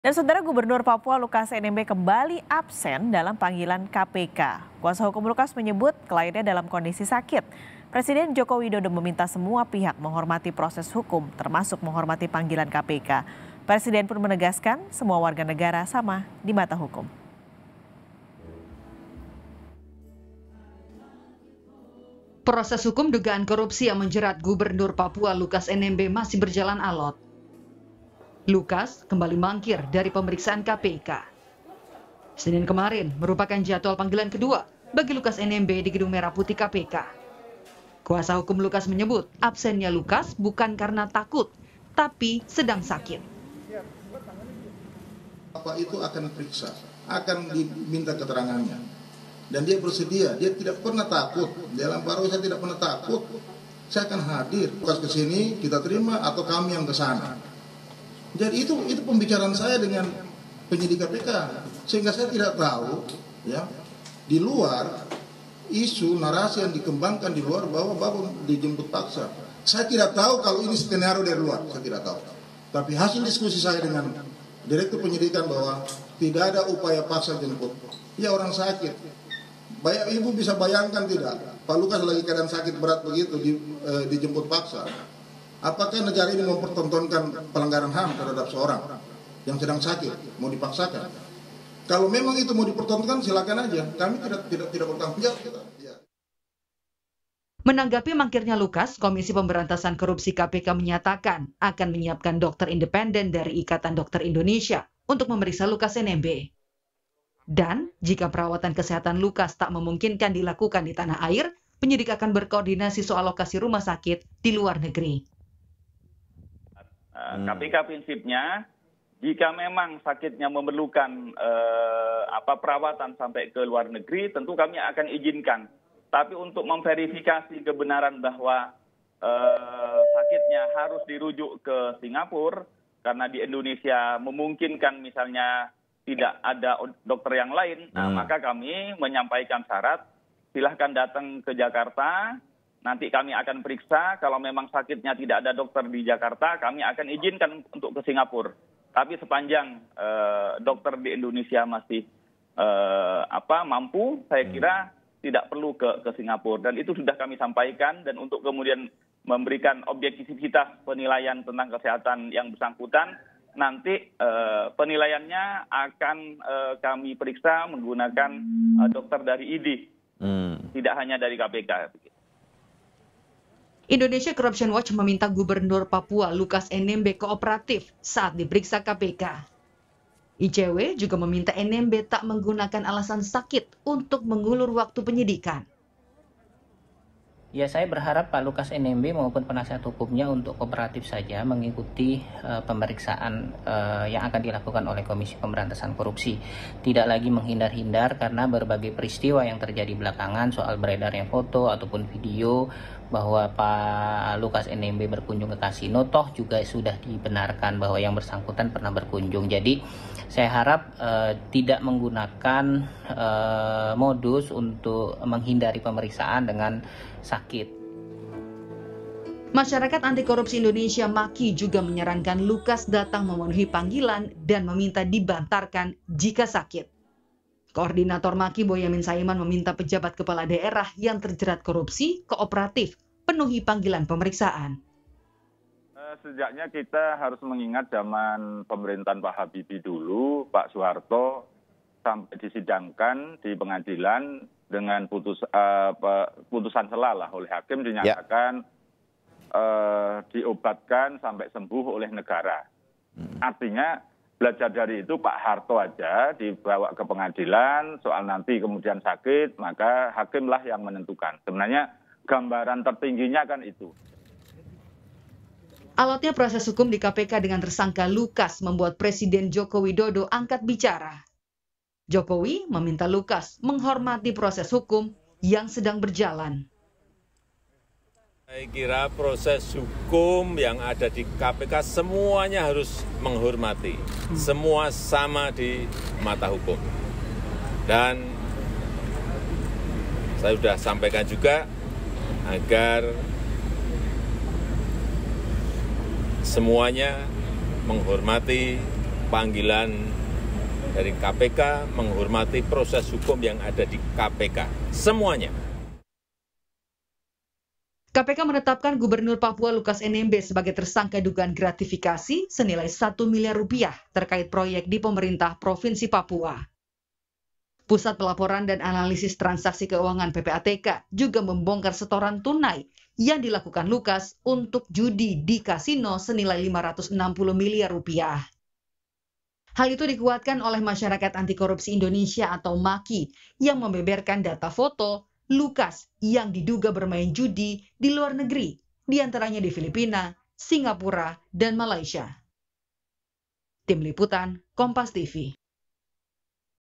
Dan Saudara Gubernur Papua Lukas NMB kembali absen dalam panggilan KPK. Kuasa hukum Lukas menyebut kliennya dalam kondisi sakit. Presiden Joko Widodo meminta semua pihak menghormati proses hukum, termasuk menghormati panggilan KPK. Presiden pun menegaskan semua warga negara sama di mata hukum. Proses hukum dugaan korupsi yang menjerat Gubernur Papua Lukas NMB masih berjalan alot. Lukas kembali mangkir dari pemeriksaan KPK. Senin kemarin merupakan jadwal panggilan kedua bagi Lukas NMB di Gedung Merah Putih KPK. Kuasa hukum Lukas menyebut absennya Lukas bukan karena takut, tapi sedang sakit. Apa itu akan periksa, akan diminta keterangannya. Dan dia bersedia, dia tidak pernah takut. Dalam baru saya tidak pernah takut. Saya akan hadir. Lukas ke sini, kita terima atau kami yang ke sana. Jadi itu pembicaraan saya dengan penyidik KPK, sehingga saya tidak tahu ya di luar isu narasi yang dikembangkan di luar bahwa Bapak dijemput paksa. Saya tidak tahu kalau ini skenario dari luar, saya tidak tahu. Tapi hasil diskusi saya dengan Direktur Penyidikan bahwa tidak ada upaya paksa jemput. Ya orang sakit. Ibu bisa bayangkan tidak? Pak Lukas lagi keadaan sakit berat begitu dijemput paksa. Apakah negara ini mempertontonkan pelanggaran HAM terhadap seorang yang sedang sakit, mau dipaksakan? Kalau memang itu mau dipertontonkan, silakan aja. Kami tidak bertanggung jawab. Ya. Menanggapi mangkirnya Lukas, Komisi Pemberantasan Korupsi KPK menyatakan akan menyiapkan dokter independen dari Ikatan Dokter Indonesia untuk memeriksa Lukas NMB. Dan jika perawatan kesehatan Lukas tak memungkinkan dilakukan di tanah air, penyidik akan berkoordinasi soal lokasi rumah sakit di luar negeri. KPK prinsipnya, jika memang sakitnya memerlukan perawatan sampai ke luar negeri, tentu kami akan izinkan. Tapi untuk memverifikasi kebenaran bahwa sakitnya harus dirujuk ke Singapura, karena di Indonesia memungkinkan misalnya tidak ada dokter yang lain, maka kami menyampaikan syarat, silahkan datang ke Jakarta. Nanti kami akan periksa, kalau memang sakitnya tidak ada dokter di Jakarta, kami akan izinkan untuk ke Singapura. Tapi sepanjang dokter di Indonesia masih mampu, saya kira tidak perlu ke Singapura. Dan itu sudah kami sampaikan, dan untuk kemudian memberikan objektivitas penilaian tentang kesehatan yang bersangkutan, nanti penilaiannya akan kami periksa menggunakan dokter dari ID, tidak hanya dari KPK. Indonesia Corruption Watch meminta Gubernur Papua Lukas NMB kooperatif saat diperiksa KPK. ICW juga meminta NMB tak menggunakan alasan sakit untuk mengulur waktu penyidikan. Ya, saya berharap Pak Lukas NMB maupun penasihat hukumnya untuk kooperatif saja mengikuti pemeriksaan yang akan dilakukan oleh Komisi Pemberantasan Korupsi. Tidak lagi menghindar-hindar karena berbagai peristiwa yang terjadi belakangan soal beredarnya foto ataupun video bahwa Pak Lukas NMB berkunjung ke kasino, toh juga sudah dibenarkan bahwa yang bersangkutan pernah berkunjung. Jadi saya harap tidak menggunakan modus untuk menghindari pemeriksaan dengan sakit. Masyarakat Anti Korupsi Indonesia MAKI juga menyarankan Lukas datang memenuhi panggilan dan meminta dibantarkan jika sakit. Koordinator MAKI Boyamin Saiman meminta pejabat kepala daerah yang terjerat korupsi kooperatif penuhi panggilan pemeriksaan. Sejaknya kita harus mengingat zaman pemerintahan Pak Habibie dulu, Pak Soeharto sampai disidangkan di pengadilan dengan putusan selalah oleh hakim dinyatakan diobatkan sampai sembuh oleh negara. Artinya belajar dari itu Pak Harto aja dibawa ke pengadilan, soal nanti kemudian sakit, maka hakimlah yang menentukan. Sebenarnya gambaran tertingginya kan itu. Alotnya proses hukum di KPK dengan tersangka Lukas membuat Presiden Joko Widodo angkat bicara. Jokowi meminta Lukas menghormati proses hukum yang sedang berjalan. Saya kira proses hukum yang ada di KPK semuanya harus menghormati. Semua sama di mata hukum. Dan saya sudah sampaikan juga agar semuanya menghormati panggilan dari KPK, menghormati proses hukum yang ada di KPK. Semuanya. KPK menetapkan Gubernur Papua Lukas NMB sebagai tersangka dugaan gratifikasi senilai 1 miliar rupiah terkait proyek di pemerintah Provinsi Papua. Pusat Pelaporan dan Analisis Transaksi Keuangan PPATK juga membongkar setoran tunai yang dilakukan Lukas untuk judi di kasino senilai 560 miliar rupiah. Hal itu dikuatkan oleh Masyarakat Anti Korupsi Indonesia atau MAKI yang membeberkan data foto Lukas yang diduga bermain judi di luar negeri, diantaranya di Filipina, Singapura, dan Malaysia. Tim Liputan, Kompas TV.